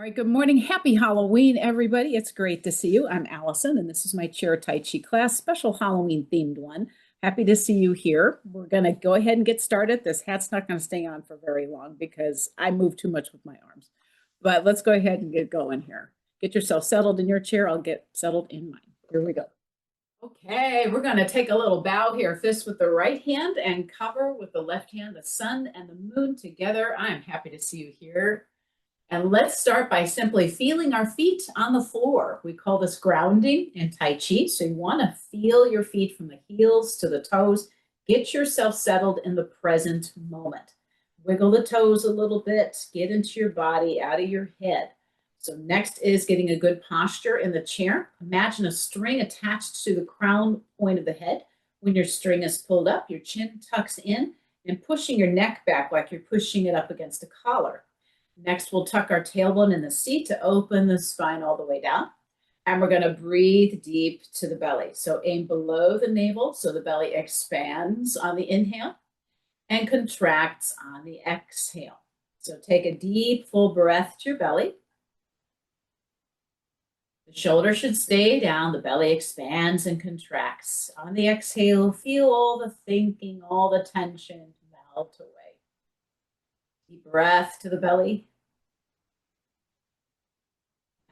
right, good morning. Happy Halloween, everybody. It's great to see you. I'm Allison, and this is my chair Tai Chi class, special Halloween themed one. Happy to see you here. We're going to go ahead and get started. This hat's not going to stay on for very long because I move too much with my arms. But let's go ahead and get going here. Get yourself settled in your chair. I'll get settled in mine. Here we go. Okay, we're going to take a little bow here, fist with the right hand and cover with the left hand, the sun and the moon together. I'm happy to see you here. And let's start by simply feeling our feet on the floor. We call this grounding in Tai Chi. So you want to feel your feet from the heels to the toes. Get yourself settled in the present moment. Wiggle the toes a little bit. Get into your body, out of your head. So next is getting a good posture in the chair. Imagine a string attached to the crown point of the head. When your string is pulled up, your chin tucks in and pushing your neck back like you're pushing it up against a collar. Next, we'll tuck our tailbone in the seat to open the spine all the way down. And we're going to breathe deep to the belly. So aim below the navel so the belly expands on the inhale and contracts on the exhale. So take a deep, full breath to your belly. The shoulders should stay down. The belly expands and contracts. On the exhale, feel all the thinking, all the tension melt away. Deep breath to the belly.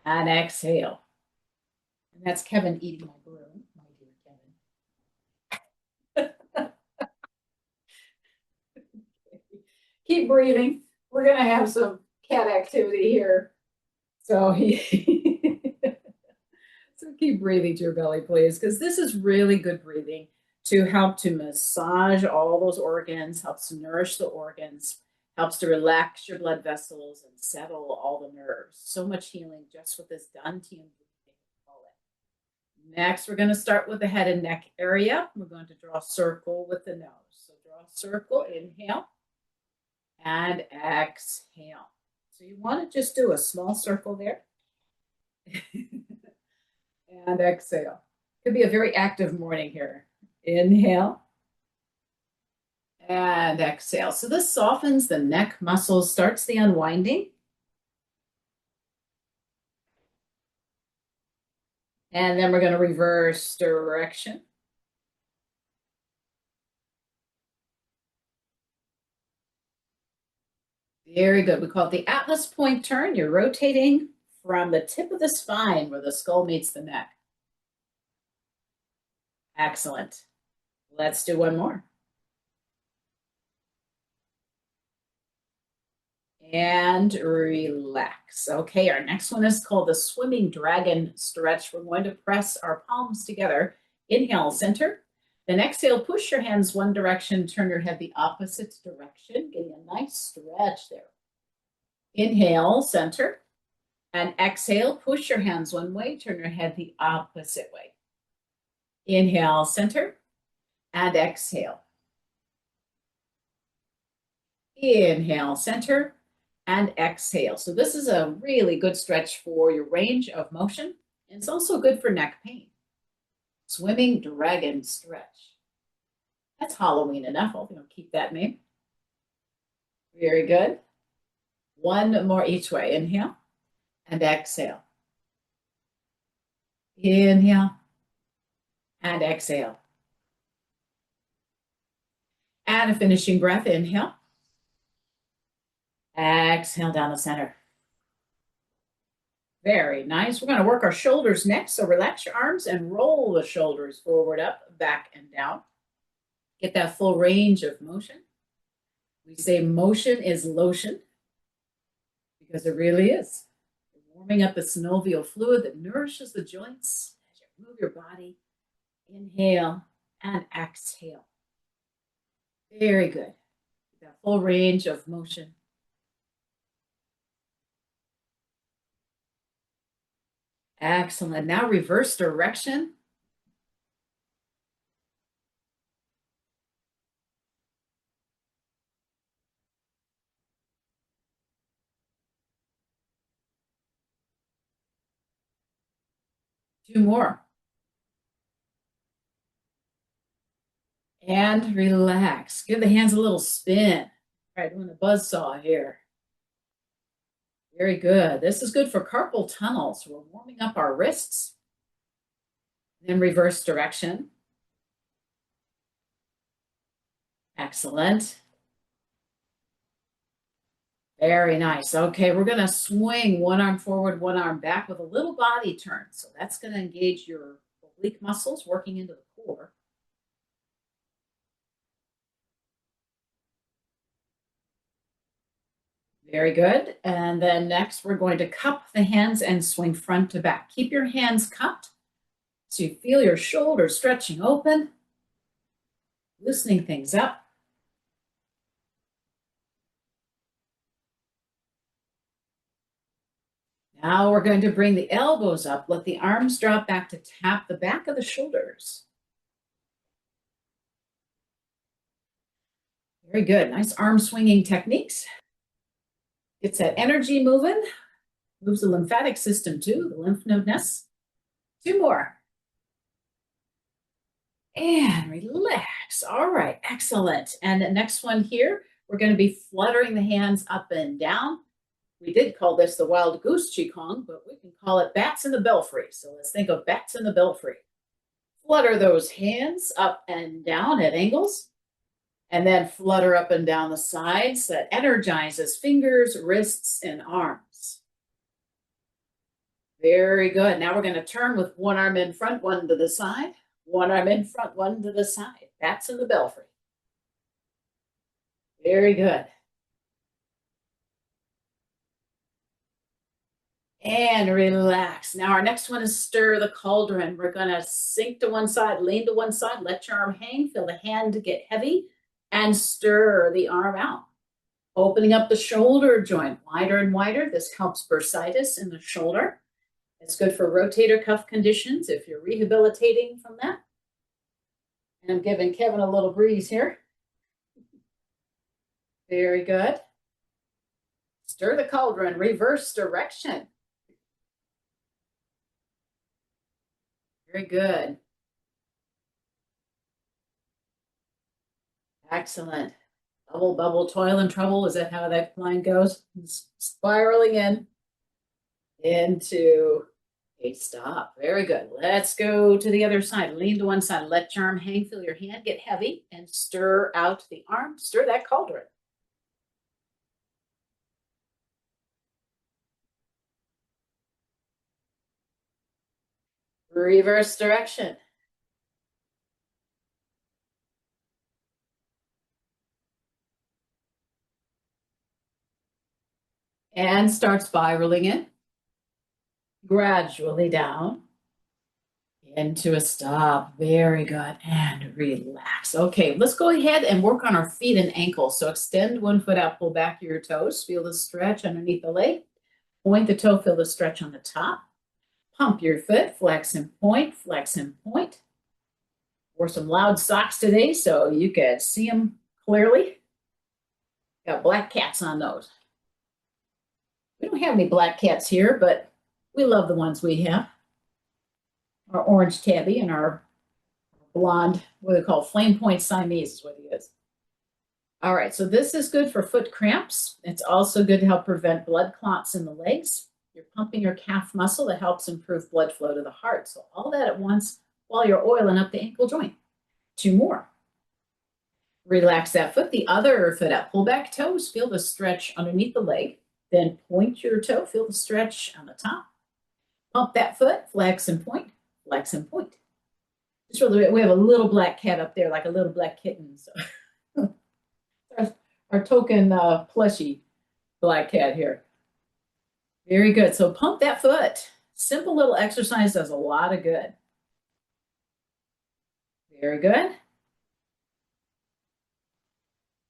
And exhale. And that's Kevin eating my broom, my dear Kevin. Keep breathing. We're going to have some cat activity here. So keep breathing to your belly, please, because this is really good breathing to help to massage all those organs, helps to nourish the organs, helps to relax your blood vessels and settle all the nerves. So much healing just with this Dantian breathing. Next, we're going to start with the head and neck area. We're going to draw a circle with the nose. So draw a circle, inhale, and exhale. So you want to just do a small circle there. And exhale. Could be a very active morning here. Inhale. And exhale. So this softens the neck muscles, starts the unwinding. And then we're going to reverse direction. Very good. We call it the Atlas point turn. You're rotating from the tip of the spine where the skull meets the neck. Excellent. Let's do one more. And relax. Okay, our next one is called the swimming dragon stretch. We're going to press our palms together. Inhale, center. Then exhale, push your hands one direction, turn your head the opposite direction, getting a nice stretch there. Inhale, center. And exhale, push your hands one way, turn your head the opposite way. Inhale, center. And exhale. Inhale, center. And exhale. So this is a really good stretch for your range of motion. And it's also good for neck pain. Swimming dragon stretch. That's Halloween enough. I'll keep that name. Very good. One more each way. Inhale and exhale. Inhale and exhale. And a finishing breath. Inhale. Exhale down the center. Very nice. We're going to work our shoulders next. So relax your arms and roll the shoulders forward, up, back, and down. Get that full range of motion. We say motion is lotion because it really is. You're warming up the synovial fluid that nourishes the joints as you move your body. Inhale and exhale. Very good. Get that full range of motion. Excellent. Now reverse direction. Two more. And relax. Give the hands a little spin. All right, doing the buzzsaw here. Very good. This is good for carpal tunnel. So we're warming up our wrists. Then reverse direction. Excellent. Very nice. Okay, we're going to swing one arm forward, one arm back with a little body turn. So that's going to engage your oblique muscles working into the core. Very good. And then next, we're going to cup the hands and swing front to back. Keep your hands cupped so you feel your shoulders stretching open, loosening things up. Now we're going to bring the elbows up. Let the arms drop back to tap the back of the shoulders. Very good. Nice arm swinging techniques. Gets that energy moving. Moves the lymphatic system too, the lymph node nests. Two more. And relax. All right, excellent. And the next one here, we're going to be fluttering the hands up and down. We did call this the wild goose qigong, but we can call it bats in the belfry. So let's think of bats in the belfry. Flutter those hands up and down at angles, and then flutter up and down the sides. That energizes fingers, wrists, and arms. Very good. Now we're going to turn with one arm in front, one to the side. One arm in front, one to the side. Bats in the belfry. Very good. And relax. Now our next one is stir the cauldron. We're going to sink to one side, lean to one side, let your arm hang, feel the hand get heavy, and stir the arm out. Opening up the shoulder joint wider and wider. This helps bursitis in the shoulder. It's good for rotator cuff conditions if you're rehabilitating from that. And I'm giving Kevin a little breeze here. Very good. Stir the cauldron, reverse direction. Very good. Excellent. Bubble, bubble, toil and trouble. Is that how that line goes? Spiraling into a stop. Very good. Let's go to the other side. Lean to one side. Let your arm hang. Feel your hand get heavy and stir out the arm. Stir that cauldron. Reverse direction. And start spiraling in. Gradually down. Into a stop. Very good. And relax. Okay, let's go ahead and work on our feet and ankles. So extend one foot out, pull back your toes. Feel the stretch underneath the leg. Point the toe, feel the stretch on the top. Pump your foot, flex and point, flex and point. Wore some loud socks today so you can see them clearly. Got black cats on those. We don't have any black cats here, but we love the ones we have. Our orange tabby and our blonde, what they call flame point Siamese is what he is. All right, so this is good for foot cramps. It's also good to help prevent blood clots in the legs. You're pumping your calf muscle that helps improve blood flow to the heart. So all that at once while you're oiling up the ankle joint. Two more. Relax that foot, the other foot up. Pull back toes, feel the stretch underneath the leg. Then point your toe, feel the stretch on the top. Pump that foot, flex and point, flex and point. Just really, we have a little black cat up there, like a little black kitten. So our token plushie black cat here. Very good. So pump that foot. Simple little exercise does a lot of good. Very good.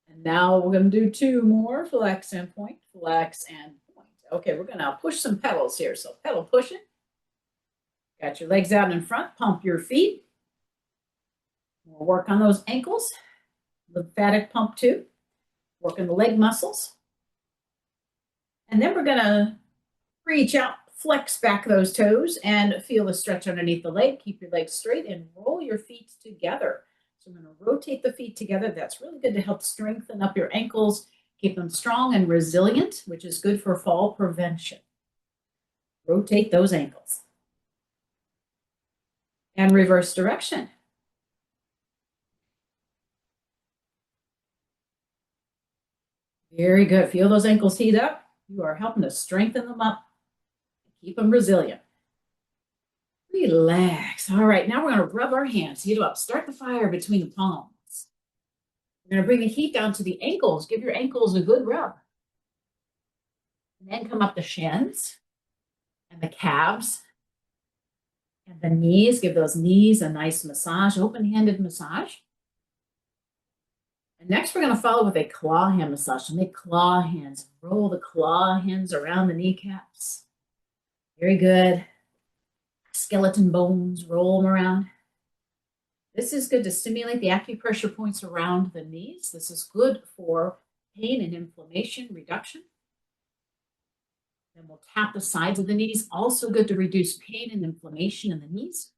And now we're going to do two more. Flex and point, flex and point. Okay, we're going to push some pedals here. So pedal pushing. Got your legs out in front. Pump your feet. We'll work on those ankles. Lymphatic pump too. Working the leg muscles. And then we're going to reach out, flex back those toes, and feel the stretch underneath the leg. Keep your legs straight and roll your feet together. So I'm going to rotate the feet together. That's really good to help strengthen up your ankles, Keep them strong and resilient, which is good for fall prevention. Rotate those ankles. And reverse direction. Very good. Feel those ankles heat up. You are helping to strengthen them up. Keep them resilient. Relax. All right, now we're going to rub our hands, heat them up. Start the fire between the palms. We're going to bring the heat down to the ankles. Give your ankles a good rub. And then come up the shins and the calves and the knees. Give those knees a nice massage, open-handed massage. And next, we're going to follow with a claw hand massage. So make claw hands. Roll the claw hands around the kneecaps. Very good. Skeleton bones, roll them around. This is good to stimulate the acupressure points around the knees. This is good for pain and inflammation reduction. Then we'll tap the sides of the knees. Also good to reduce pain and inflammation in the knees.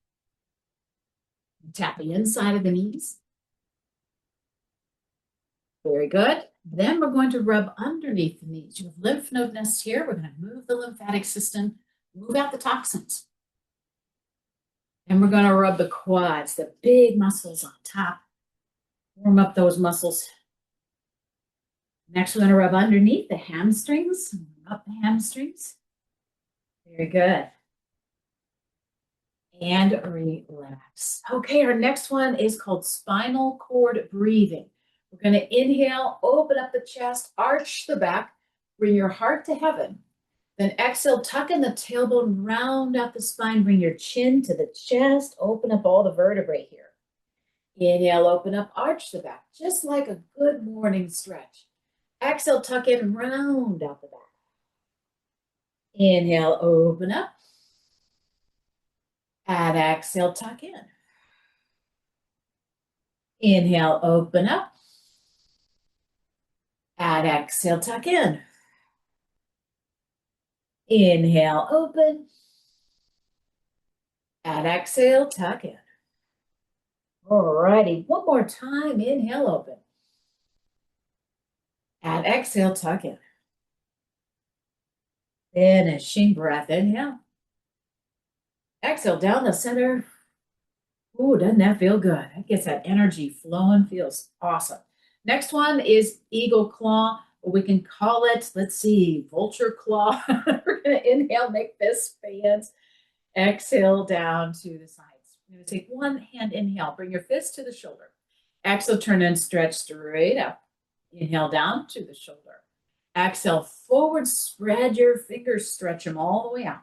Tap the inside of the knees. Very good. Then we're going to rub underneath the knees. You have lymph node nests here. We're going to move the lymphatic system, move out the toxins. And we're going to rub the quads, the big muscles on top. Warm up those muscles. Next, we're going to rub underneath the hamstrings. Warm up the hamstrings. Very good. And relax. Okay, our next one is called spinal cord breathing. We're going to inhale, open up the chest, arch the back, bring your heart to heaven. Then exhale, tuck in the tailbone, round out the spine, bring your chin to the chest, open up all the vertebrae here. Inhale, open up, arch the back, just like a good morning stretch. Exhale, tuck in, round out the back. Inhale, open up. And exhale, tuck in. Inhale, open up. And exhale, tuck in. Inhale, open. And exhale, tuck in. All righty, one more time. Inhale, open. And exhale, tuck in. Finishing breath, inhale. Exhale, down the center. Ooh, doesn't that feel good? That gets that energy flowing, feels awesome. Next one is eagle claw. We can call it, let's see, vulture claw. We're going to inhale, make fist fans. Exhale down to the sides. We're going to take one hand, inhale, bring your fist to the shoulder. Exhale, turn and stretch straight up. Inhale down to the shoulder. Exhale, forward, spread your fingers, stretch them all the way out.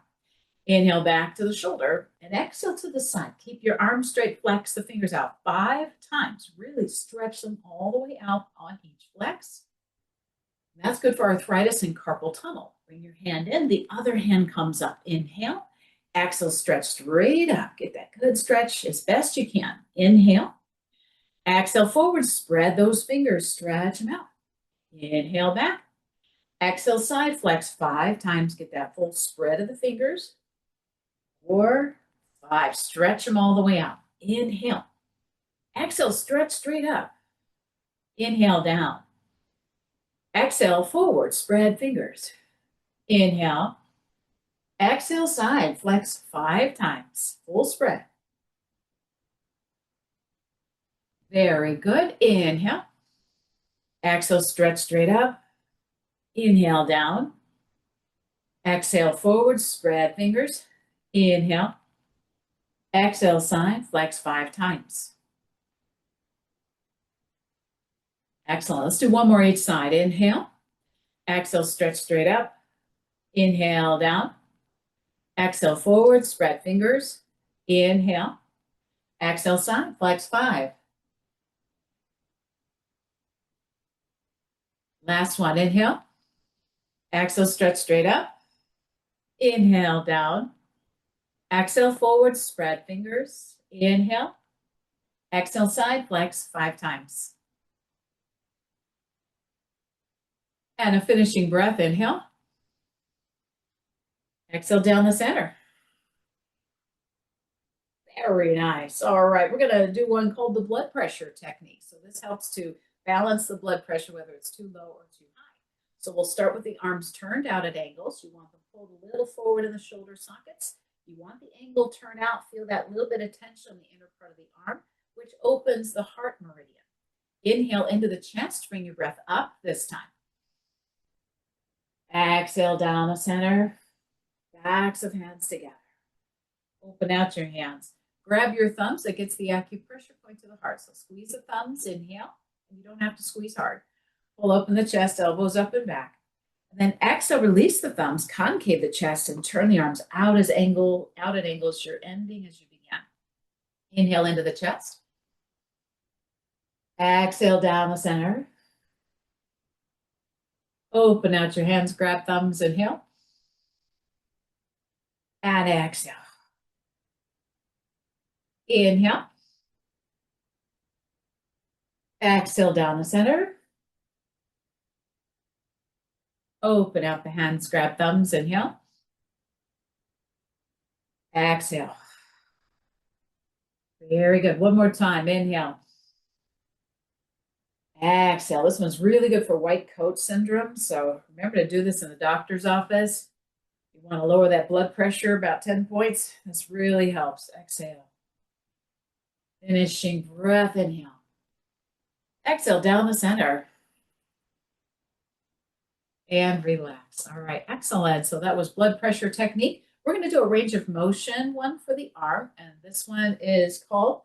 Inhale back to the shoulder and exhale to the side. Keep your arms straight, flex the fingers out 5 times. Really stretch them all the way out on each flex. And that's good for arthritis and carpal tunnel. Bring your hand in, the other hand comes up. Inhale, exhale, stretch straight up. Get that good stretch as best you can. Inhale, exhale forward, spread those fingers, stretch them out. Inhale back, exhale side flex 5 times. Get that full spread of the fingers. 4, 5, stretch them all the way out. Inhale, exhale, stretch straight up. Inhale down. Exhale, forward, spread fingers. Inhale. Exhale, side, flex 5 times. Full spread. Very good. Inhale. Exhale, stretch straight up. Inhale, down. Exhale, forward, spread fingers. Inhale. Exhale, side, flex 5 times. Excellent. Let's do one more each side. Inhale. Exhale, stretch straight up. Inhale, down. Exhale, forward, spread fingers. Inhale. Exhale, side, flex 5. Last one. Inhale. Exhale, stretch straight up. Inhale, down. Exhale, forward, spread fingers. Inhale. Exhale, side, flex 5 times. And a finishing breath, inhale. Exhale down the center. Very nice. All right, we're going to do one called the blood pressure technique. So this helps to balance the blood pressure, whether it's too low or too high. So we'll start with the arms turned out at angles. You want them pulled a little forward in the shoulder sockets. You want the angle turned out. Feel that little bit of tension on the inner part of the arm, which opens the heart meridian. Inhale into the chest. Bring your breath up this time. Exhale down the center. Backs of hands together. Open out your hands. Grab your thumbs. That gets the acupressure point to the heart. So squeeze the thumbs. Inhale. You don't have to squeeze hard. Pull open the chest, elbows up and back. And then exhale, release the thumbs, concave the chest, and turn the arms out at angles. You're ending as you began. Inhale into the chest. Exhale down the center. Open out your hands, grab thumbs, inhale. And exhale. Inhale. Exhale down the center. Open out the hands, grab thumbs, inhale. Exhale. Very good. One more time. Inhale. Exhale. This one's really good for white coat syndrome. So remember to do this in the doctor's office. You want to lower that blood pressure about 10 points. This really helps. Exhale. Finishing breath. Inhale. Exhale down the center. And relax. All right, excellent. So that was blood pressure technique. We're going to do a range of motion one for the arm, and this one is called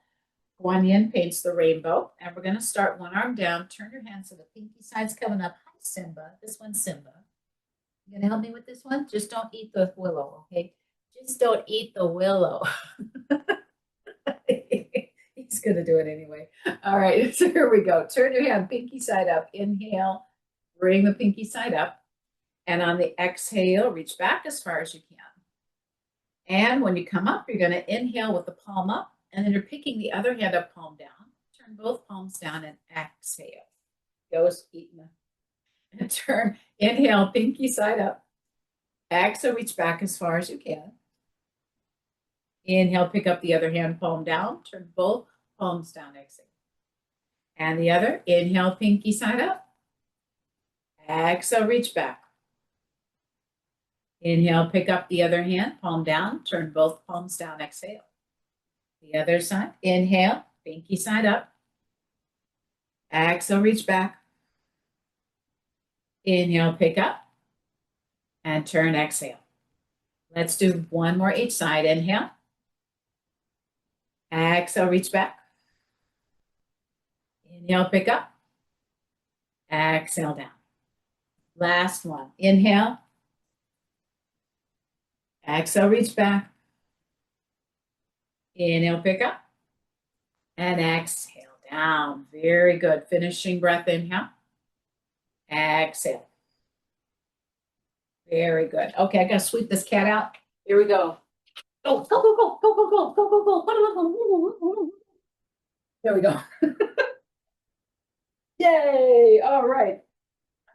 Guan Yin Paints the Rainbow. And we're going to start one arm down. Turn your hands so the pinky side's coming up. Hi, Simba. This one's Simba. You going to help me with this one? Just don't eat the willow, okay? Just don't eat the willow. He's going to do it anyway. All right, so here we go. Turn your hand, pinky side up. Inhale. Bring the pinky side up. And on the exhale, reach back as far as you can. And when you come up, you're going to inhale with the palm up. And then you're picking the other hand up, palm down. Turn both palms down and exhale. Goes eating. And turn, inhale, pinky side up. Exhale, reach back as far as you can. Inhale, pick up the other hand, palm down. Turn both palms down, exhale. And the other, inhale, pinky side up. Exhale, reach back. Inhale, pick up the other hand, palm down, turn both palms down, exhale. The other side, inhale, pinky side up. Exhale, reach back. Inhale, pick up, and turn, exhale. Let's do one more each side. Inhale. Exhale, reach back. Inhale, pick up. Exhale, down. Last one. Inhale. Exhale, reach back. Inhale, pick up. And exhale, down. Very good. Finishing breath. Inhale. Exhale. Very good. Okay, I got to sweep this cat out. Here we go. Go, go, go, go, go, go, go, go, go, go. There we go. Yay. All right.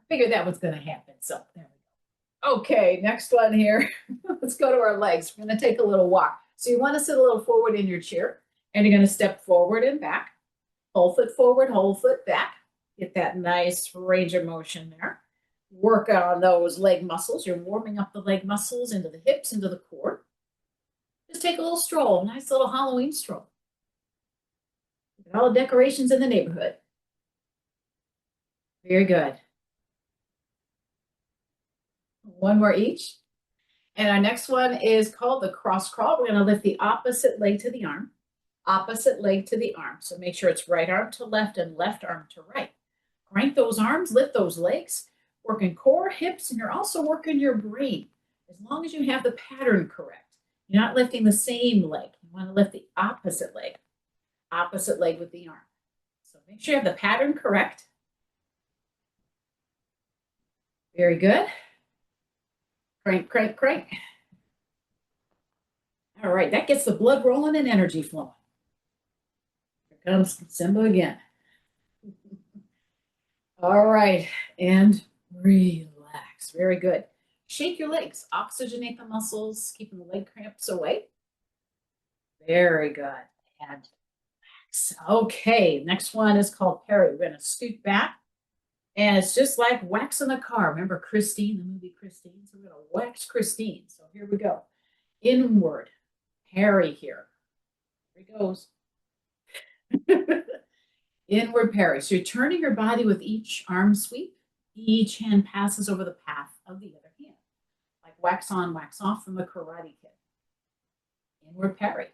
Figured that was going to happen. So there we go. Okay, next one here. Let's go to our legs. We're going to take a little walk. So you want to sit a little forward in your chair, and you're going to step forward and back. Whole foot forward, whole foot back. Get that nice range of motion there. Work on those leg muscles. You're warming up the leg muscles into the hips, into the core. Just take a little stroll, nice little Halloween stroll. Look at all the decorations in the neighborhood. Very good. One more each. And our next one is called the cross crawl. We're going to lift the opposite leg to the arm, opposite leg to the arm. So make sure it's right arm to left and left arm to right. Crank those arms, lift those legs, working core, hips, and you're also working your brain. As long as you have the pattern correct. You're not lifting the same leg. You want to lift the opposite leg with the arm. So make sure you have the pattern correct. Very good. Crank, crank, crank. All right, that gets the blood rolling and energy flowing. Here comes Simba again. All right, and relax. Very good. Shake your legs, oxygenate the muscles, keeping the leg cramps away. Very good. And relax. Okay, next one is called Perry. We're going to scoot back, And it's just like waxing a car. Remember Christine, the movie Christine? So we're going to wax Christine. So here we go. Inward, parry here. Here he goes. Inward parry. So you're turning your body with each arm sweep. Each hand passes over the path of the other hand. Like wax on, wax off from the Karate Kid. Inward parry.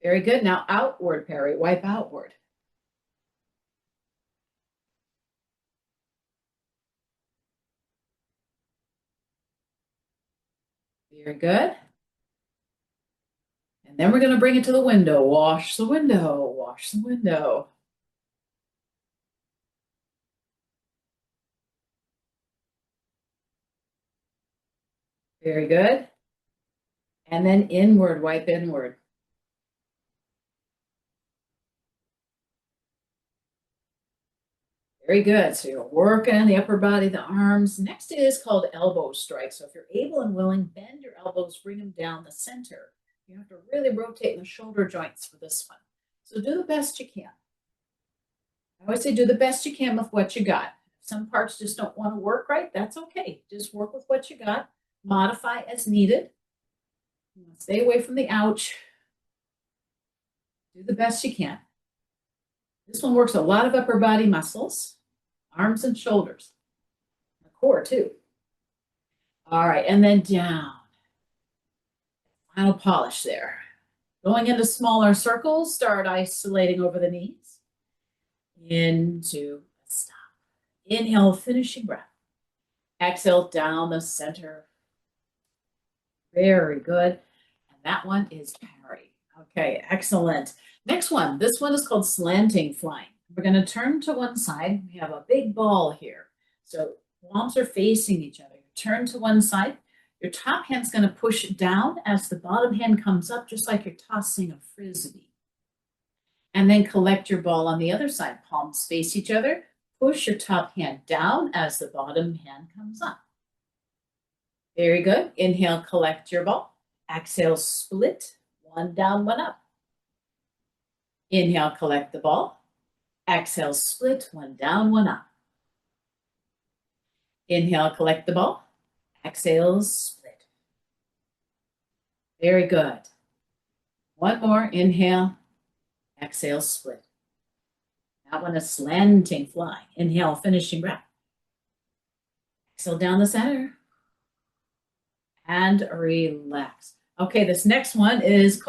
Very good. Now outward parry. Wipe outward. Very good. And then we're going to bring it to the window. Wash the window. Wash the window. Very good. And then inward, wipe inward. Very good. So you're working on the upper body, the arms. Next is called elbow strike. So if you're able and willing, bend your elbows, bring them down the center. You have to really rotate in the shoulder joints for this one. So do the best you can. I always say do the best you can with what you got. If some parts just don't want to work right, that's okay. Just work with what you got. Modify as needed. Stay away from the ouch. Do the best you can. This one works a lot of upper body muscles, arms and shoulders, the core too. All right, and then down. Final polish there. Going into smaller circles, start isolating over the knees. Into a stop. Inhale, finishing breath. Exhale down the center. Very good. And that one is parry. Okay, excellent. Next one, this one is called slanting flying. We're going to turn to one side. We have a big ball here. So palms are facing each other. Turn to one side. Your top hand's going to push down as the bottom hand comes up, just like you're tossing a frisbee. And then collect your ball on the other side. Palms face each other. Push your top hand down as the bottom hand comes up. Very good. Inhale, collect your ball. Exhale, split. One down, one up. Inhale, collect the ball. Exhale, split. One down, one up. Inhale, collect the ball. Exhale, split. Very good. One more. Inhale. Exhale, split. That one is slanting flying. Inhale, finishing breath. Exhale down the center. And relax. Okay, this next one is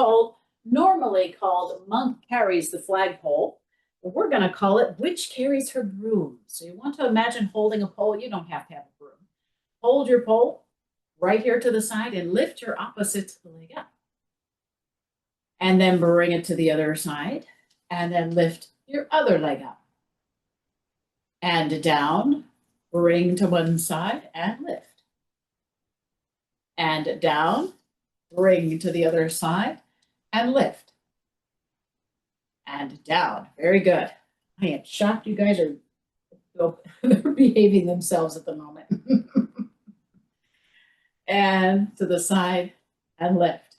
normally called Monk Carries the Flagpole. But we're going to call it Witch Carries Her Broom. So you want to imagine holding a pole. You don't have to have a broom. Hold your pole right here to the side and lift your opposite leg up. And then bring it to the other side. And then lift your other leg up. And down, bring to one side and lift. And down, bring to the other side and lift. And down. Very good. I am shocked you guys are they're behaving themselves at the moment. And to the side and lift.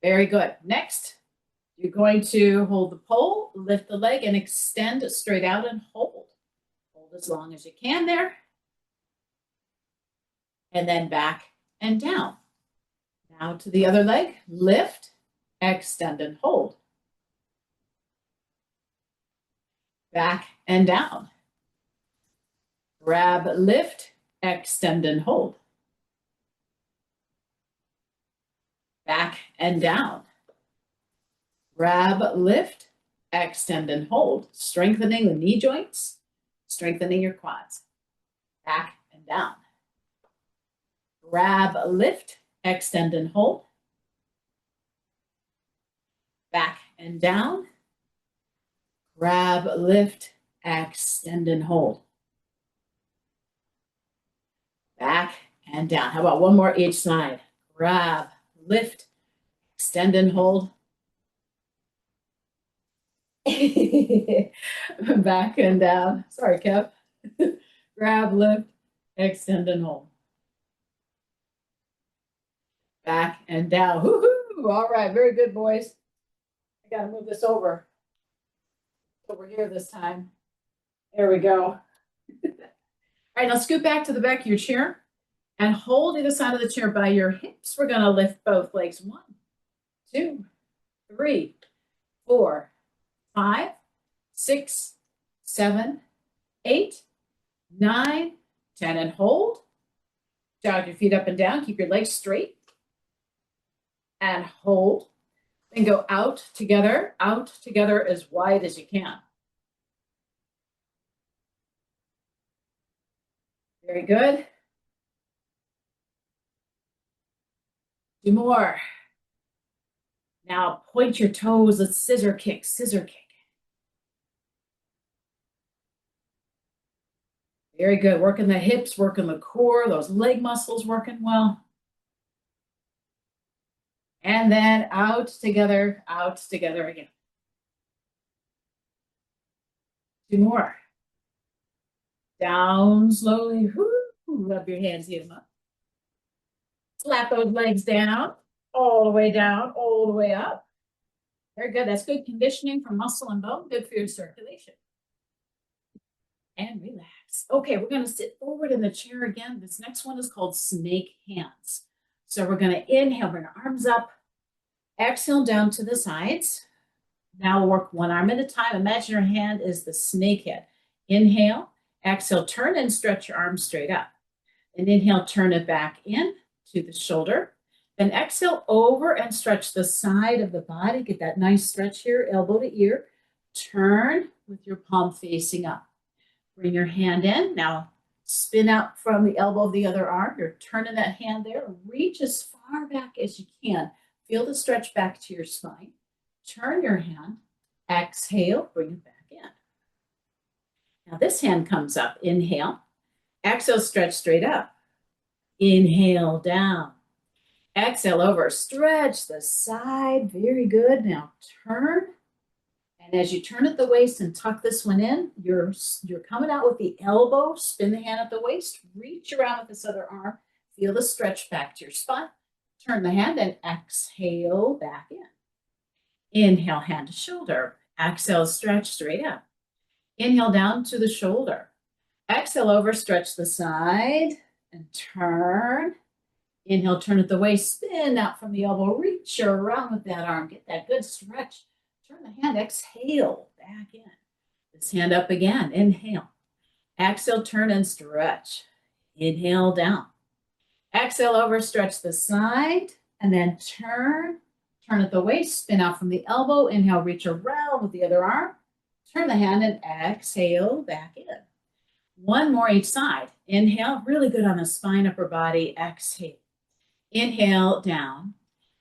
Very good. Next, you're going to hold the pole, lift the leg, and extend straight out and hold. Hold as long as you can there. And then back and down. Now to the other leg, lift, extend, and hold. Back and down. Grab, lift, extend, and hold. Back and down. Grab, lift, extend, and hold. Strengthening the knee joints, strengthening your quads. Back and down. Grab, lift, extend, and hold. Back and down. Grab, lift, extend, and hold. Back and down. How about one more each side? Grab, lift, extend, and hold. Back and down. Sorry, Kev. Grab, lift, extend, and hold. Back and down. Woohoo! All right, very good, boys. I gotta move this over. Over here this time. There we go. All right, now scoot back to the back of your chair and hold either side of the chair by your hips. We're gonna lift both legs. 1, 2, 3, 4, 5, 6, 7, 8, 9, 10, and hold. Jog your feet up and down. Keep your legs straight. And hold. Then go out together as wide as you can. Very good. 2 more. Now point your toes. Let's scissor kick, scissor kick. Very good. Working the hips, working the core, those leg muscles working well. And then out together again. 2 more. Down slowly. Rub your hands, get them up. Slap those legs down, all the way down, all the way up. Very good. That's good conditioning for muscle and bone. Good for your circulation. And relax. Okay, we're going to sit forward in the chair again. This next one is called snake hands. So we're going to inhale, bring our arms up, exhale down to the sides. Now we'll work one arm at a time. Imagine your hand is the snake head. Inhale, exhale, turn and stretch your arms straight up. And inhale, turn it back in to the shoulder. Then exhale over and stretch the side of the body. Get that nice stretch here, elbow to ear. Turn with your palm facing up. Bring your hand in. Now spin out from the elbow of the other arm. You're turning that hand there. Reach as far back as you can. Feel the stretch back to your spine. Turn your hand. Exhale, bring it back in. Now this hand comes up. Inhale. Exhale, stretch straight up. Inhale, down. Exhale over. Stretch the side. Very good. Now turn. And as you turn at the waist and tuck this one in, you're coming out with the elbow. Spin the hand at the waist. Reach around with this other arm. Feel the stretch back to your spine. Turn the hand and exhale back in. Inhale, hand to shoulder. Exhale, stretch straight up. Inhale down to the shoulder. Exhale over, stretch the side and turn. Inhale, turn at the waist, spin out from the elbow, reach around with that arm, get that good stretch. Turn the hand, exhale, back in. This hand up again, inhale. Exhale, turn and stretch. Inhale, down. Exhale over, stretch the side, and then turn. Turn at the waist, spin out from the elbow. Inhale, reach around with the other arm. Turn the hand and exhale, back in. One more each side. Inhale, really good on the spine, upper body. Exhale. Inhale, down.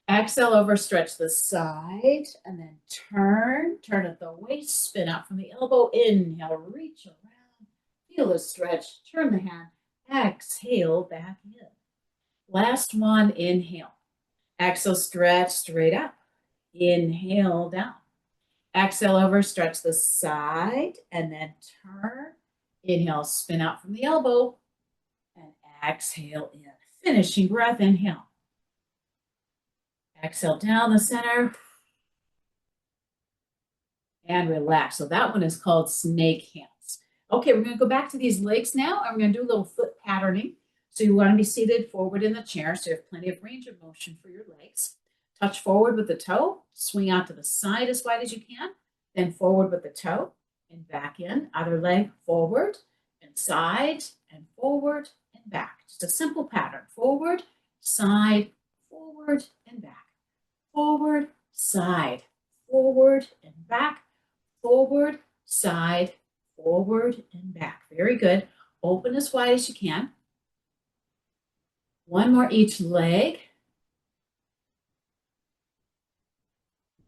Exhale over, stretch the side, and then turn. Turn at the waist, spin out from the elbow. Inhale, reach around. Feel the stretch. Turn the hand. Exhale, back in. Last one, inhale. Exhale, stretch straight up. Inhale, down. Exhale over, stretch the side, and then turn. Inhale, spin out from the elbow, and exhale in. Finishing breath, inhale. Exhale down the center, and relax. So that one is called snake hands. Okay, we're going to go back to these legs now, and we're going to do a little foot patterning. So you want to be seated forward in the chair, so you have plenty of range of motion for your legs. Touch forward with the toe, swing out to the side as wide as you can, then forward with the toe, and back in. Other leg forward, and side, and forward, and back. Just a simple pattern. Forward, side, forward, and back. Forward, side, forward, and back. Forward, side, forward, and back. Very good. Open as wide as you can. One more each leg.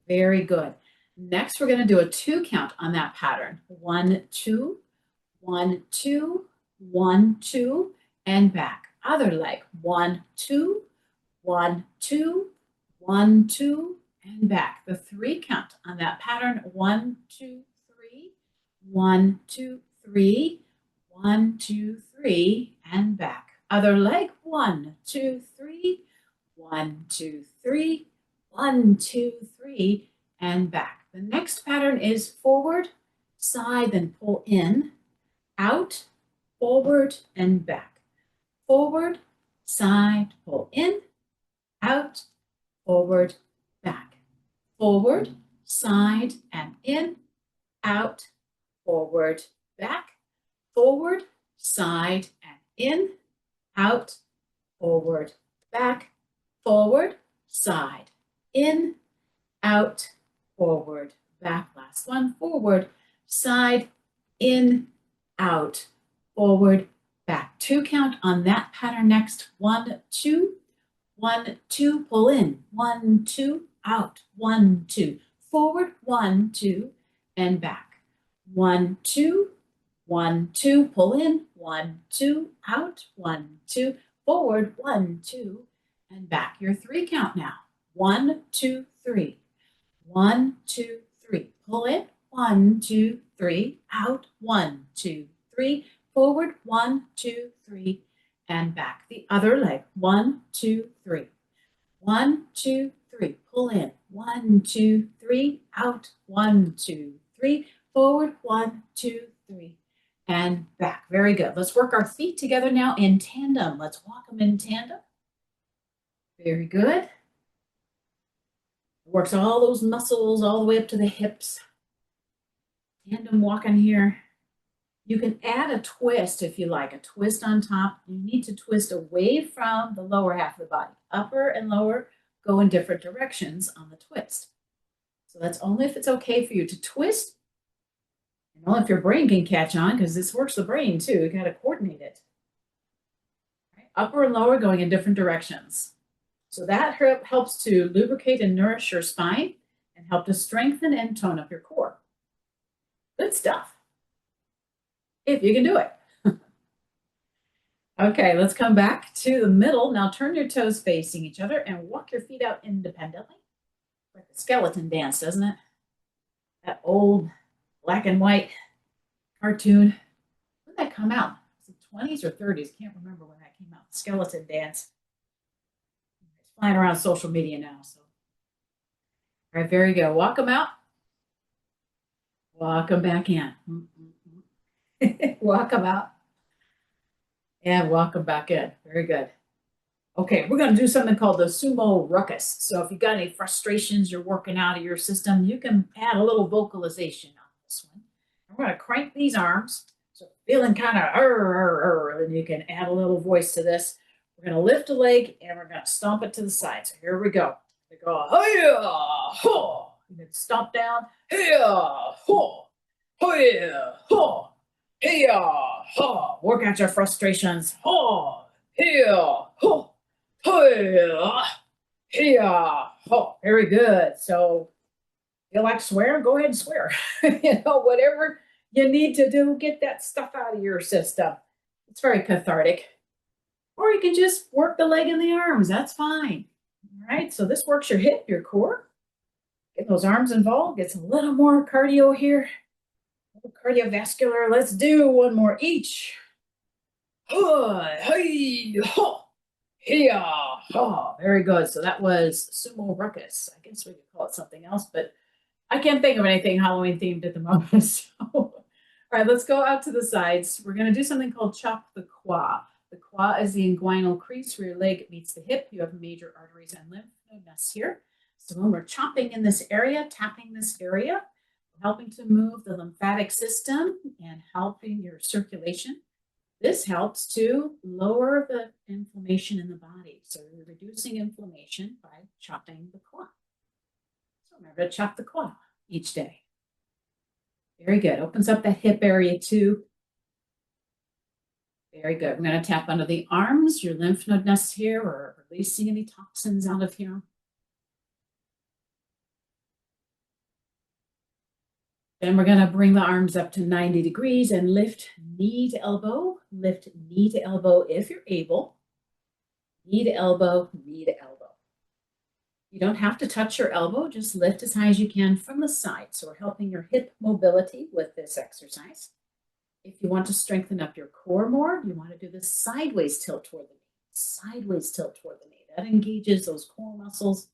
Very good. Next, we're going to do a 2 count on that pattern. 1, 2, 1, 2, 1, 2, and back. Other leg. 1, 2, 1, 2, 1, 2, and back. The 3 count on that pattern. 1, 2, 3, 1, 2, 3, 1, 2, 3, and back. Other leg. 1, 2, 3, 1, 2, 3, 1, 2, 3, and back. The next pattern is forward, side, then pull in, out, forward, and back. Forward, side, pull in, out, forward, back. Forward, side, and in, out, forward, back. Forward, side, and in, out, forward, back. Forward, side, in, out, forward, back. Last one, forward, side, in, out, forward, back. 2 count on that pattern next. 1, 2, 1, 2, pull in. 1, 2, out. 1, 2, forward. 1, 2, and back. 1, 2, 1, 2, pull in. 1, 2, out. 1, 2, forward. 1, 2, and back. Your 3 count now. 1, 2, 3. 1, 2, 3. Pull in. 1, 2, 3. Out. 1, 2, 3. Forward. 1, 2, 3. And back. The other leg. 1, 2, 3. 1, 2, 3. Pull in. 1, 2, 3. Out. 1, 2, 3. Forward. 1, 2, 3. And back. Very good. Let's work our feet together now in tandem. Let's walk them in tandem. Very good. Works all those muscles all the way up to the hips. Tandem walking here. You can add a twist if you like, a twist on top. You need to twist away from the lower half of the body. Upper and lower go in different directions on the twist. So that's only if it's okay for you to twist. And only if your brain can catch on, because this works the brain too. You got to coordinate it. Right? Upper and lower going in different directions. So that helps to lubricate and nourish your spine and help to strengthen and tone up your core. Good stuff. If you can do it. Okay, let's come back to the middle. Now turn your toes facing each other and walk your feet out independently. Like the skeleton dance, doesn't it? That old black and white cartoon. When did that come out? Was it 20s or 30s? Can't remember when that came out. The skeleton dance. Flying around social media now. So, all right, very good. Walk them out. Walk them back in. Walk them out. And walk them back in. Very good. Okay, we're going to do something called the sumo ruckus. So if you've got any frustrations you're working out of your system, you can add a little vocalization on this one. And we're going to crank these arms. So feeling kind of, and you can add a little voice to this. We're going to lift a leg and we're going to stomp it to the side. So here we go. We go, hiya, ho. And then stomp down, hiya, ho, hiya, ho, hiya, ho. Work out your frustrations. Ho, hiya, ho, hiya, hiya, ho. Very good. So if you like swearing, go ahead and swear. Whatever you need to do, get that stuff out of your system. It's very cathartic. Or you can just work the leg and the arms. That's fine. All right. So this works your hip, your core. Get those arms involved. Gets a little more cardio here. A little cardiovascular. Let's do one more each. Very good. So that was sumo ruckus. I guess we could call it something else, but I can't think of anything Halloween themed at the moment. So, all right, let's go out to the sides. We're going to do something called chop the quad. The quad is the inguinal crease where your leg meets the hip. You have major arteries and lymph node nests here. So when we're chopping in this area, tapping this area, we're helping to move the lymphatic system and helping your circulation. This helps to lower the inflammation in the body. So you're reducing inflammation by chopping the quad. So remember to chop the quad each day. Very good. Opens up that hip area too. Very good. We're going to tap under the arms, your lymph node nests here. We're releasing any toxins out of here. Then we're going to bring the arms up to 90 degrees and lift knee to elbow. Lift knee to elbow if you're able. Knee to elbow, knee to elbow. You don't have to touch your elbow. Just lift as high as you can from the side. So we're helping your hip mobility with this exercise. If you want to strengthen up your core more, you want to do the sideways tilt toward the knee. Sideways tilt toward the knee. That engages those core muscles.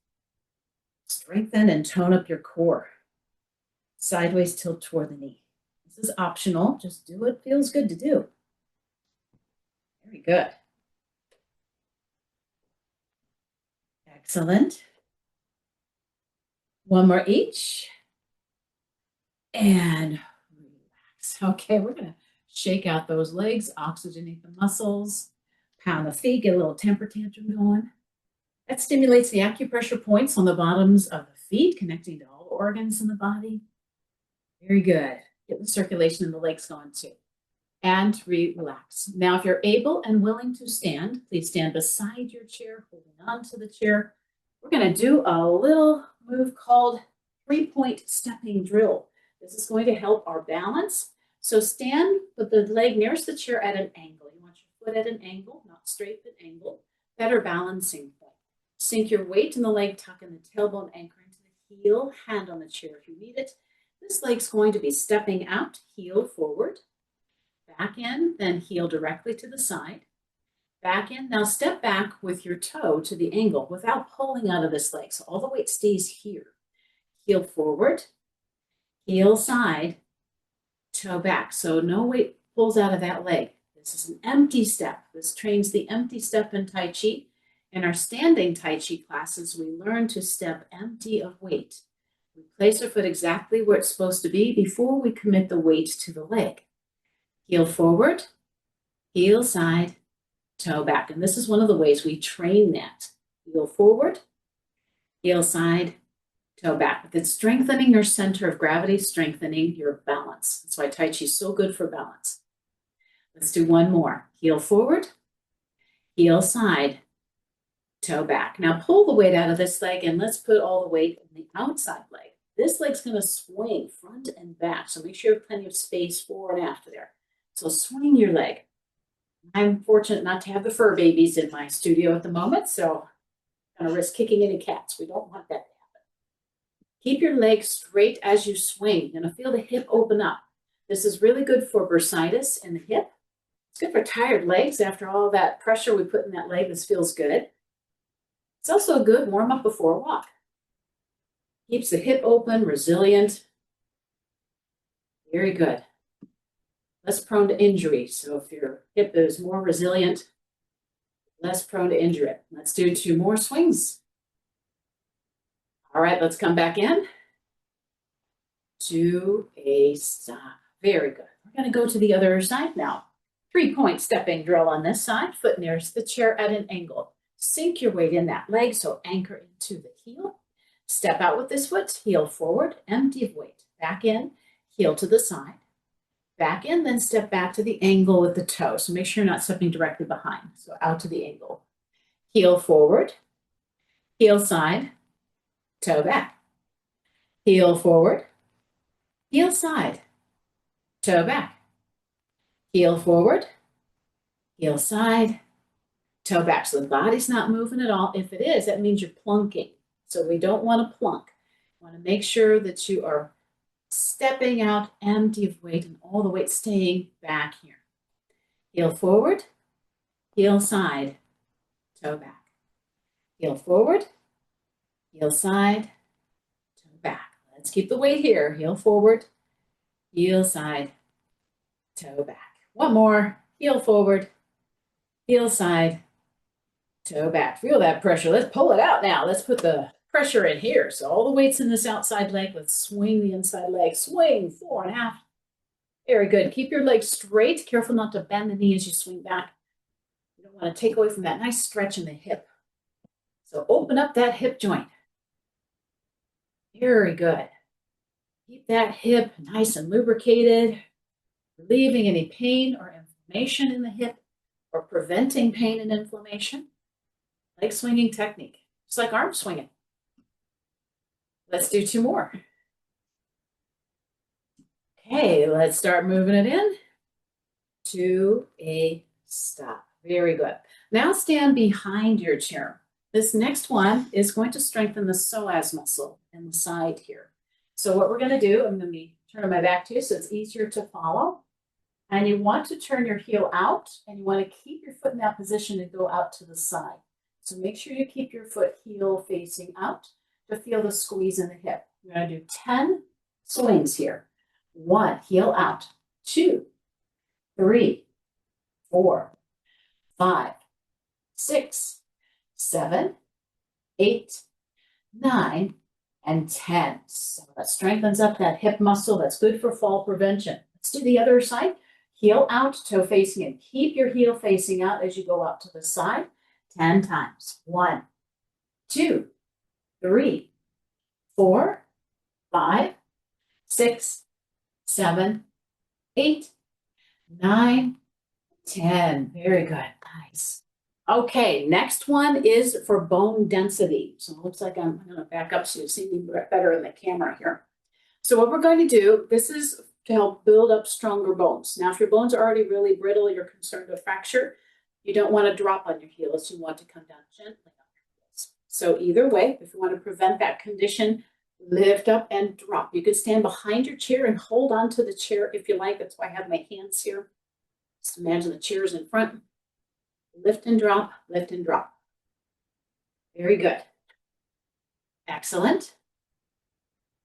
Strengthen and tone up your core. Sideways tilt toward the knee. This is optional. Just do what feels good to do. Very good. Excellent. One more each. And relax. Okay, we're going to shake out those legs, oxygenate the muscles, pound the feet, get a little temper tantrum going. That stimulates the acupressure points on the bottoms of the feet, connecting to all the organs in the body. Very good. Get the circulation in the legs going too. And relax. Now, if you're able and willing to stand, please stand beside your chair, holding on to the chair. We're going to do a little move called 3-point stepping drill. This is going to help our balance. So stand with the leg nearest the chair at an angle. You want your foot at an angle, not straight, but angle. Better balancing point. Sink your weight in the leg, tuck in the tailbone, anchor into the heel, hand on the chair if you need it. This leg's going to be stepping out, heel forward, back in, then heel directly to the side, back in. Now step back with your toe to the angle without pulling out of this leg. So all the weight stays here. Heel forward, heel side, toe back. So no weight pulls out of that leg. This is an empty step. This trains the empty step in Tai Chi. In our standing Tai Chi classes, we learn to step empty of weight. We place our foot exactly where it's supposed to be before we commit the weight to the leg. Heel forward, heel side, toe back. And this is one of the ways we train that. Heel forward, heel side, toe back. It's strengthening your center of gravity, strengthening your balance. That's why Tai Chi is so good for balance. Let's do one more. Heel forward, heel side, toe back. Now pull the weight out of this leg and let's put all the weight in the outside leg. This leg's going to swing front and back. So make sure you have plenty of space forward and after there. So swing your leg. I'm fortunate not to have the fur babies in my studio at the moment, so I'm going to risk kicking any cats. We don't want that to happen. Keep your leg straight as you swing. You're going to feel the hip open up. This is really good for bursitis in the hip. It's good for tired legs after all that pressure we put in that leg. This feels good. It's also a good warm-up before a walk. Keeps the hip open, resilient. Very good. Less prone to injury. So if your hip is more resilient, less prone to injury. Let's do 2 more swings. All right, let's come back in to a stop. Very good. We're going to go to the other side now. 3-point stepping drill on this side. Foot nearest the chair at an angle. Sink your weight in that leg, so anchor into the heel. Step out with this foot, heel forward, empty of weight. Back in, heel to the side. Back in, then step back to the angle with the toe. So make sure you're not stepping directly behind. So out to the angle. Heel forward, heel side, toe back. Heel forward, heel side, toe back. Heel forward, heel side, toe back. So the body's not moving at all. If it is, that means you're plunking. So we don't want to plunk. We want to make sure that you are stepping out empty of weight and all the weight staying back here. Heel forward, heel side, toe back. Heel forward, heel side, toe back. Let's keep the weight here. Heel forward, heel side, toe back. One more. Heel forward, heel side, toe back. Feel that pressure. Let's pull it out now. Let's put the pressure in here. So all the weight's in this outside leg. Let's swing the inside leg. Swing 4.5. Very good. Keep your legs straight. Careful not to bend the knee as you swing back. You don't want to take away from that nice stretch in the hip. So open up that hip joint. Very good. Keep that hip nice and lubricated, relieving any pain or inflammation in the hip or preventing pain and inflammation. Leg swinging technique, just like arm swinging. Let's do 2 more. Okay, let's start moving it in to a stop. Very good. Now stand behind your chair. This next one is going to strengthen the psoas muscle in the side here. So what we're going to do, I'm going to be turning my back to you so it's easier to follow. And you want to turn your heel out and you want to keep your foot in that position and go out to the side. So make sure you keep your foot heel facing out to feel the squeeze in the hip. We're going to do 10 swings here. 1, heel out. 2, 3, 4, 5, 6, 7, 8, 9, and 10. So that strengthens up that hip muscle. That's good for fall prevention. Let's do the other side. Heel out, toe facing in. Keep your heel facing out as you go out to the side 10 times. 1, 2, 3, 4, 5, 6, 7, 8, 9, 10. Very good. Nice. Okay, next one is for bone density. So it looks like I'm going to back up so you see me better in the camera here. So what we're going to do, this is to help build up stronger bones. Now, if your bones are already really brittle, you're concerned with fracture, you don't want to drop on your heels. You want to come down gently on your heels. So either way, if you want to prevent that condition, lift up and drop. You can stand behind your chair and hold on to the chair if you like. That's why I have my hands here. Just imagine the chair is in front. Lift and drop, lift and drop. Very good. Excellent.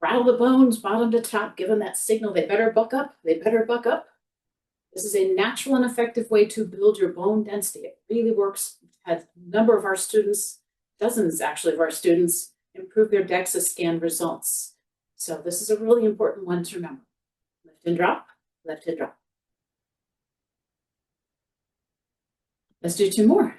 Rattle the bones, bottom to top, give them that signal. They better buck up. They better buck up. This is a natural and effective way to build your bone density. It really works. We've had a number of our students, dozens actually of our students, improve their DEXA scan results. So this is a really important one to remember. Lift and drop, lift and drop. Let's do 2 more.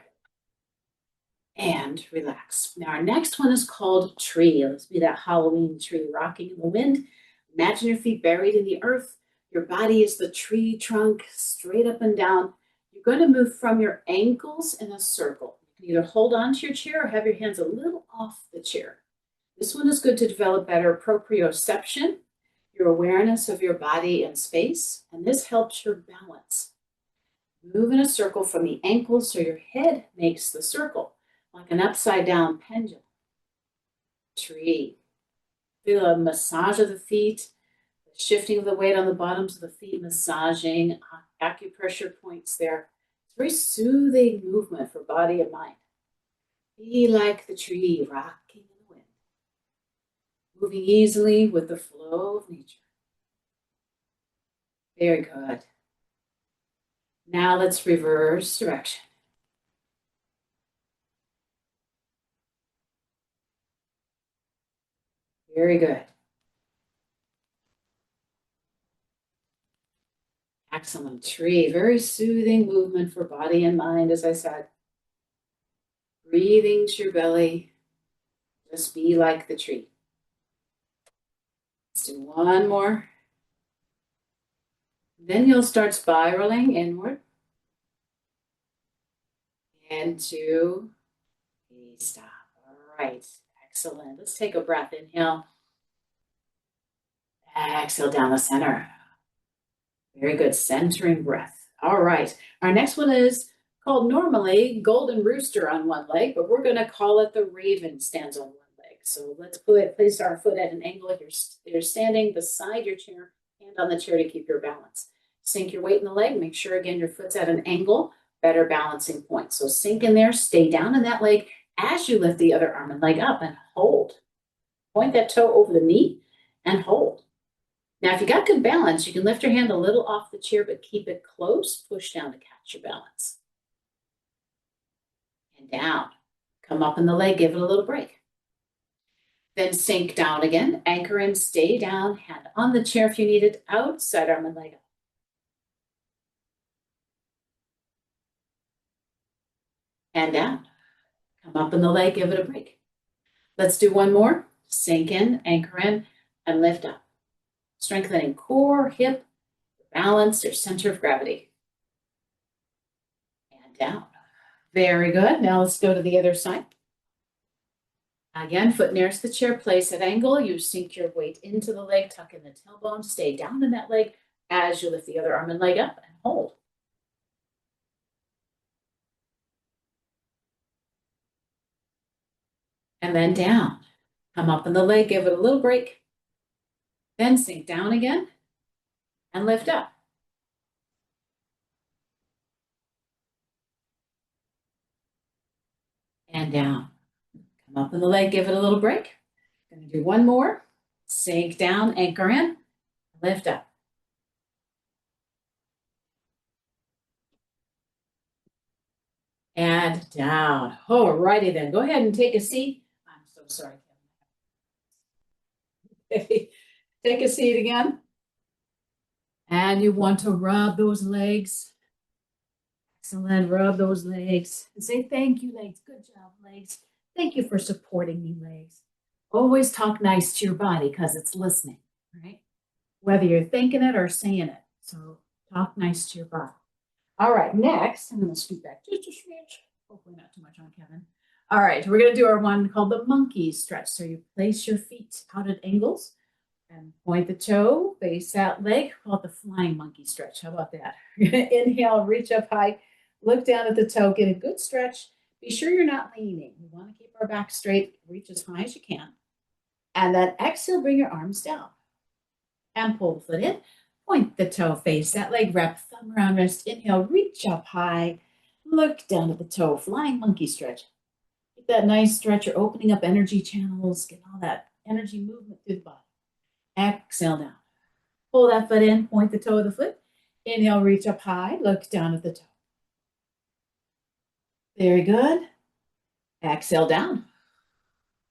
And relax. Now our next one is called tree. Let's be that Halloween tree rocking in the wind. Imagine your feet buried in the earth. Your body is the tree trunk, straight up and down. You're going to move from your ankles in a circle. You can either hold on to your chair or have your hands a little off the chair. This one is good to develop better proprioception, your awareness of your body and space, and this helps your balance. Move in a circle from the ankles so your head makes the circle, like an upside down pendulum. Tree. Feel a massage of the feet, the shifting of the weight on the bottoms of the feet, massaging acupressure points there. It's a very soothing movement for body and mind. Be like the tree rocking in the wind, moving easily with the flow of nature. Very good. Now let's reverse direction. Very good. Excellent. Tree. Very soothing movement for body and mind, as I said. Breathing to your belly. Just be like the tree. Let's do one more. Then you'll start spiraling inward. Into a stop. All right. Excellent. Let's take a breath. Inhale. Exhale down the center. Very good. Centering breath. All right. Our next one is called normally golden rooster on one leg, but we're going to call it the raven stands on one leg. So let's place our foot at an angle. You're standing beside your chair, hand on the chair to keep your balance. Sink your weight in the leg. Make sure, again, your foot's at an angle, better balancing point. So sink in there, stay down in that leg as you lift the other arm and leg up and hold. Point that toe over the knee and hold. Now, if you got good balance, you can lift your hand a little off the chair, but keep it close. Push down to catch your balance. And down. Come up in the leg, give it a little break. Then sink down again, anchor in, stay down, hand on the chair if you need it, outside arm and leg up. And down. Come up in the leg, give it a break. Let's do one more. Sink in, anchor in, and lift up. Strengthening core, hip, balance, your center of gravity. And down. Very good. Now let's go to the other side. Again, foot nearest the chair, place at angle. You sink your weight into the leg, tuck in the tailbone, stay down in that leg as you lift the other arm and leg up and hold. And then down. Come up in the leg, give it a little break. Then sink down again and lift up. And down. Come up in the leg, give it a little break. Going to do one more. Sink down, anchor in, lift up. and down. All righty then. Go ahead and take a seat. I'm so sorry, Kevin. Take a seat again. And you want to rub those legs. Excellent. Rub those legs. And say thank you, legs. Good job, legs. Thank you for supporting me, legs. Always talk nice to your body because it's listening, right? Whether you're thinking it or saying it. So talk nice to your body. All right, next, I'm going to scoot back just a smidge. Hopefully not too much on Kevin. All right, we're going to do our one called the monkey stretch. So you place your feet out at angles and point the toe, face that leg, call it the flying monkey stretch. How about that? Inhale, reach up high, look down at the toe, get a good stretch. Be sure you're not leaning. We want to keep our back straight, reach as high as you can. And then exhale, bring your arms down. And pull the foot in. Point the toe, face that leg, wrap thumb around wrist. Inhale, reach up high, look down at the toe, flying monkey stretch. Get that nice stretch. You're opening up energy channels, get all that energy movement through the body. Exhale down. Pull that foot in, point the toe of the foot. Inhale, reach up high, look down at the toe. Very good. Exhale down.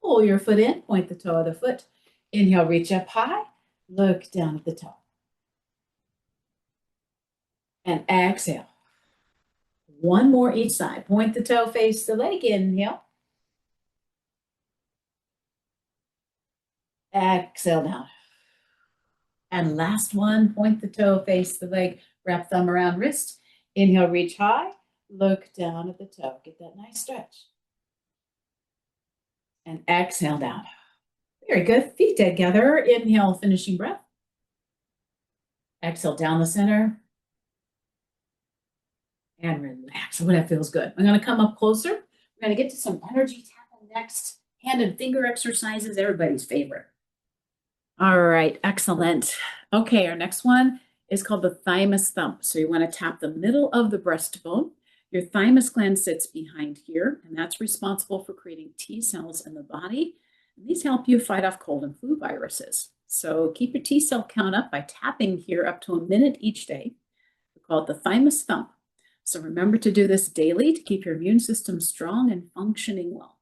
Pull your foot in, point the toe of the foot. Inhale, reach up high, look down at the toe. And exhale. One more each side. Point the toe, face the leg. Inhale. Exhale down. And last one, point the toe, face the leg, wrap thumb around wrist. Inhale, reach high, look down at the toe. Get that nice stretch. And exhale down. Very good. Feet together. Inhale, finishing breath. Exhale down the center. And relax. Oh, that feels good. I'm going to come up closer. We're going to get to some energy tapping next. Hand and finger exercises, everybody's favorite. All right, excellent. Okay, our next one is called the thymus thump. So you want to tap the middle of the breastbone. Your thymus gland sits behind here, and that's responsible for creating T cells in the body. And these help you fight off cold and flu viruses. So keep your T cell count up by tapping here up to a minute each day. We call it the thymus thump. So remember to do this daily to keep your immune system strong and functioning well.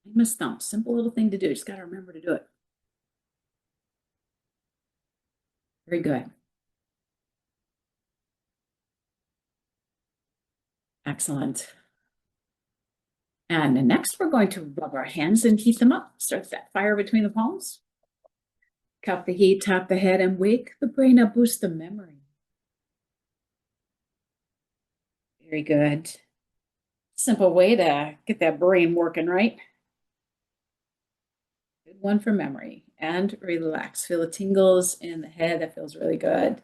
Thymus thump, simple little thing to do. Just got to remember to do it. Very good. Excellent. And next, we're going to rub our hands and heat them up. Start that fire between the palms. Cup the heat, tap the head, and wake the brain up, boost the memory. Very good. Simple way to get that brain working, right? Good one for memory. And relax. Feel the tingles in the head. That feels really good.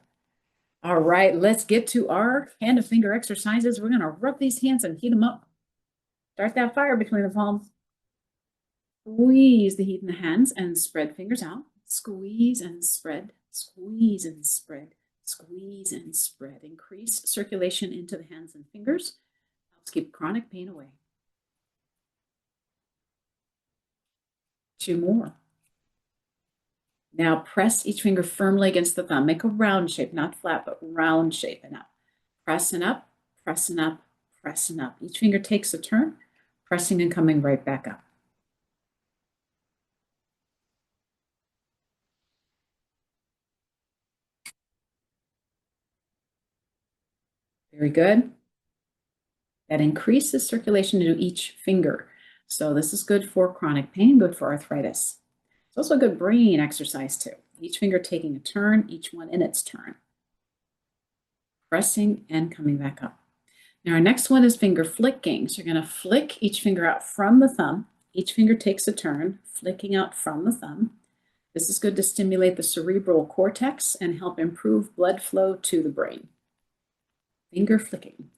All right, let's get to our hand and finger exercises. We're going to rub these hands and heat them up. Start that fire between the palms. Squeeze the heat in the hands and spread fingers out. Squeeze and spread, squeeze and spread, squeeze and spread. Increase circulation into the hands and fingers. Helps keep chronic pain away. 2 more. Now press each finger firmly against the thumb. Make a round shape, not flat, but round shape and up. Pressing up, pressing up, pressing up. Each finger takes a turn, pressing and coming right back up. Very good. That increases circulation into each finger. So this is good for chronic pain, good for arthritis. It's also a good brain exercise too. Each finger taking a turn, each one in its turn. Pressing and coming back up. Now our next one is finger flicking. So you're going to flick each finger out from the thumb. Each finger takes a turn, flicking out from the thumb. This is good to stimulate the cerebral cortex and help improve blood flow to the brain. Finger flicking.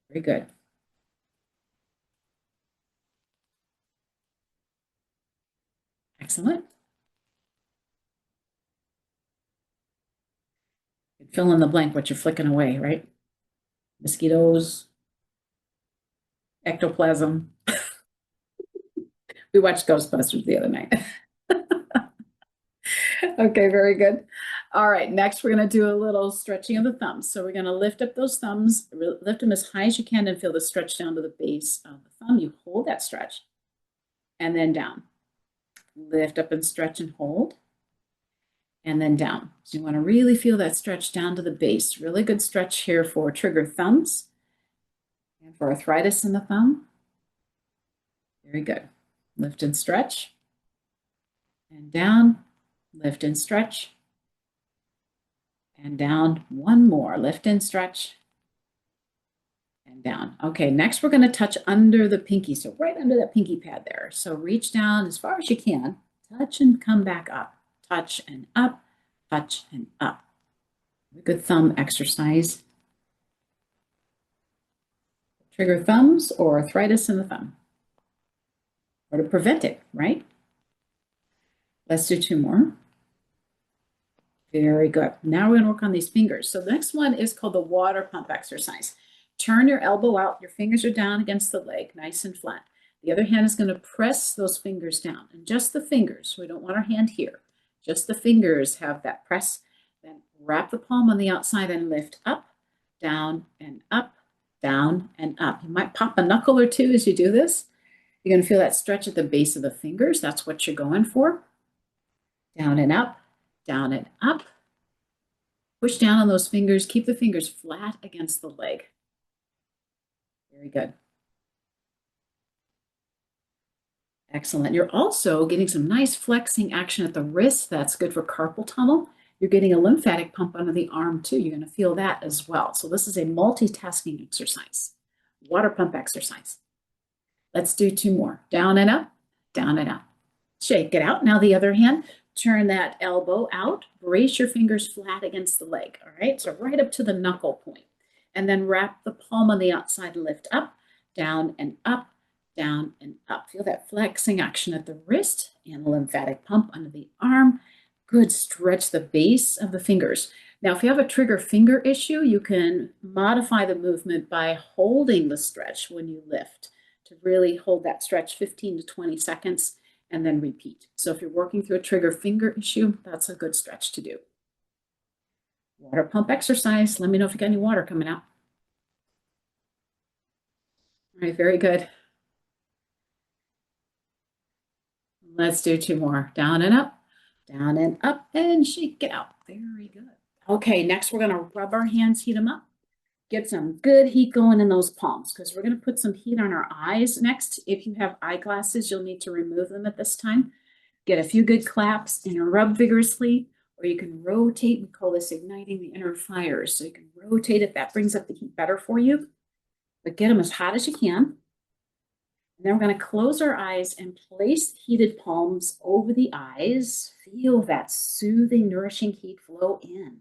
Very good. Excellent. Fill in the blank what you're flicking away, right? Mosquitoes, ectoplasm. We watched Ghostbusters the other night. Okay, very good. All right, next we're going to do a little stretching of the thumbs. So we're going to lift up those thumbs, lift them as high as you can and feel the stretch down to the base of the thumb. You hold that stretch and then down. Lift up and stretch and hold and then down. So you want to really feel that stretch down to the base. Really good stretch here for trigger thumbs and for arthritis in the thumb. Very good. Lift and stretch and down. Lift and stretch and down. One more. Lift and stretch and down. Okay, next we're going to touch under the pinky. So right under that pinky pad there. So reach down as far as you can. Touch and come back up. Touch and up. Touch and up. A good thumb exercise. Trigger thumbs or arthritis in the thumb. Or to prevent it, right? Let's do two more. Very good. Now we're going to work on these fingers. So the next one is called the water pump exercise. Turn your elbow out. Your fingers are down against the leg, nice and flat. The other hand is going to press those fingers down. And just the fingers. We don't want our hand here. Just the fingers have that press. Then wrap the palm on the outside and lift up, down, and up, down, and up. You might pop a knuckle or two as you do this. You're going to feel that stretch at the base of the fingers. That's what you're going for. Down and up, down and up. Push down on those fingers. Keep the fingers flat against the leg. Very good. Excellent. You're also getting some nice flexing action at the wrist. That's good for carpal tunnel. You're getting a lymphatic pump under the arm too. You're going to feel that as well. So this is a multitasking exercise. Water pump exercise. Let's do two more. Down and up, down and up. Shake it out. Now the other hand. Turn that elbow out, brace your fingers flat against the leg, all right? So right up to the knuckle point. And then wrap the palm on the outside, lift up, down and up, down and up. Feel that flexing action at the wrist and the lymphatic pump under the arm. Good, stretch the base of the fingers. Now, if you have a trigger finger issue, you can modify the movement by holding the stretch when you lift to really hold that stretch 15 to 20 seconds. And then repeat. So if you're working through a trigger finger issue, that's a good stretch to do. Water pump exercise. Let me know if you got any water coming out. All right, very good. Let's do two more. Down and up, and shake it out. Very good. Okay, next we're going to rub our hands, heat them up. Get some good heat going in those palms because we're going to put some heat on our eyes next. If you have eyeglasses, you'll need to remove them at this time. Get a few good claps and rub vigorously, or you can rotate. We call this igniting the inner fires. So you can rotate it. That brings up the heat better for you. But get them as hot as you can. And then we're going to close our eyes and place heated palms over the eyes. Feel that soothing, nourishing heat flow in.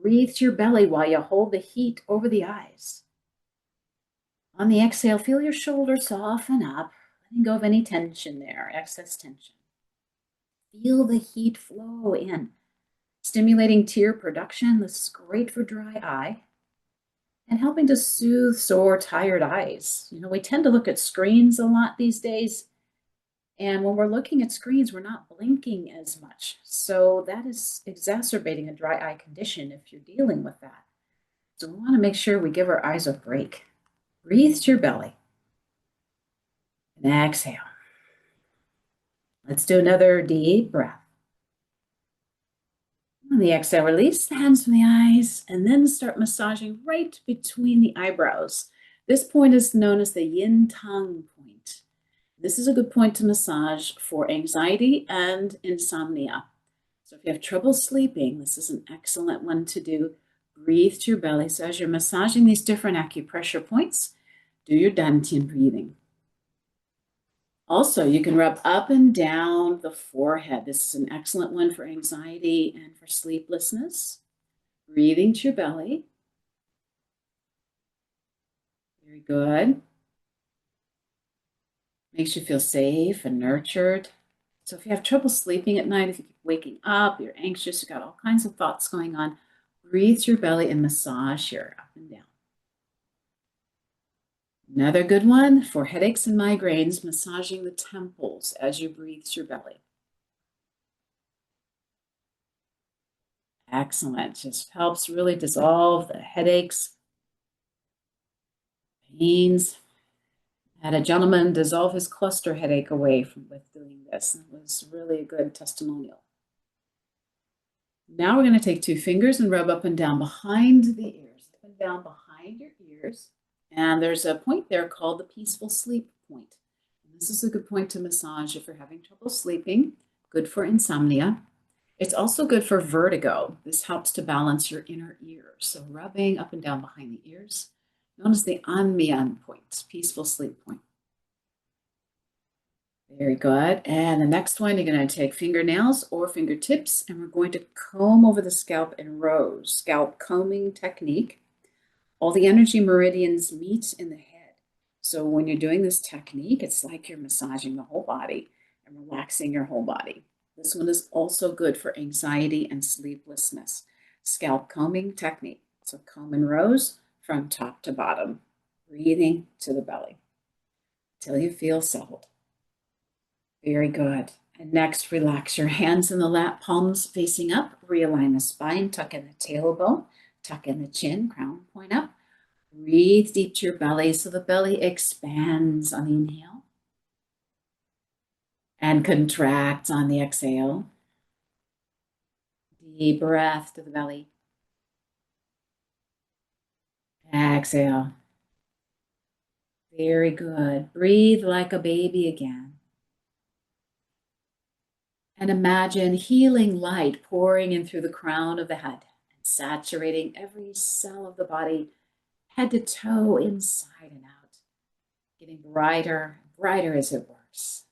Breathe to your belly while you hold the heat over the eyes. On the exhale, feel your shoulders soften up, letting go of any tension there, excess tension. Feel the heat flow in, stimulating tear production. This is great for dry eye and helping to soothe sore, tired eyes. You know, we tend to look at screens a lot these days. And when we're looking at screens, we're not blinking as much. So that is exacerbating a dry eye condition if you're dealing with that. So we want to make sure we give our eyes a break. Breathe to your belly. And exhale. Let's do another deep breath. On the exhale, release the hands from the eyes and then start massaging right between the eyebrows. This point is known as the yin tongue point. This is a good point to massage for anxiety and insomnia. So if you have trouble sleeping, this is an excellent one to do. Breathe to your belly. So as you're massaging these different acupressure points, do your Dantian breathing. Also, you can rub up and down the forehead. This is an excellent one for anxiety and for sleeplessness. Breathing to your belly. Very good. Makes you feel safe and nurtured. So if you have trouble sleeping at night, if you keep waking up, you're anxious, you've got all kinds of thoughts going on, breathe through your belly and massage here up and down. Another good one for headaches and migraines, massaging the temples as you breathe through your belly. Excellent. Just helps really dissolve the headaches, pains. Had a gentleman dissolve his cluster headache away with doing this. It was really a good testimonial. Now we're going to take two fingers and rub up and down behind the ears, up and down behind your ears. And there's a point there called the peaceful sleep point. And this is a good point to massage if you're having trouble sleeping, good for insomnia. It's also good for vertigo. This helps to balance your inner ears. So rubbing up and down behind the ears, known as the Anmian point, peaceful sleep point. Very good. And the next one, you're going to take fingernails or fingertips, and we're going to comb over the scalp in rows, scalp combing technique. All the energy meridians meet in the head. So when you're doing this technique, it's like you're massaging the whole body and relaxing your whole body. This one is also good for anxiety and sleeplessness. Scalp combing technique. So comb in rows from top to bottom, breathing to the belly till you feel settled. Very good. And next, relax your hands in the lap, palms facing up. Realign the spine, tuck in the tailbone, tuck in the chin, crown point up. Breathe deep to your belly so the belly expands on the inhale and contracts on the exhale. Deep breath to the belly. Exhale. Very good. Breathe like a baby again. And imagine healing light pouring in through the crown of the head and saturating every cell of the body, head to toe, inside and out, getting brighter, brighter as it works.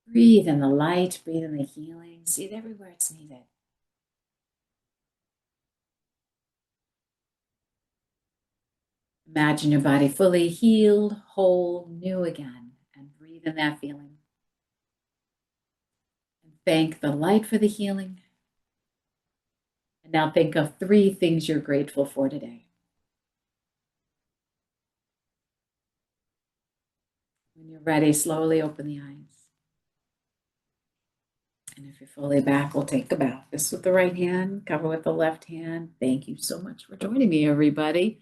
Breathe in the light, breathe in the healing, see it everywhere it's needed. Imagine your body fully healed, whole, new again, and breathe in that feeling. Thank the light for the healing. And now think of 3 things you're grateful for today. When you're ready, slowly open the eyes. And if you're fully back, we'll take a bow. This with the right hand, cover with the left hand. Thank you so much for joining me, everybody.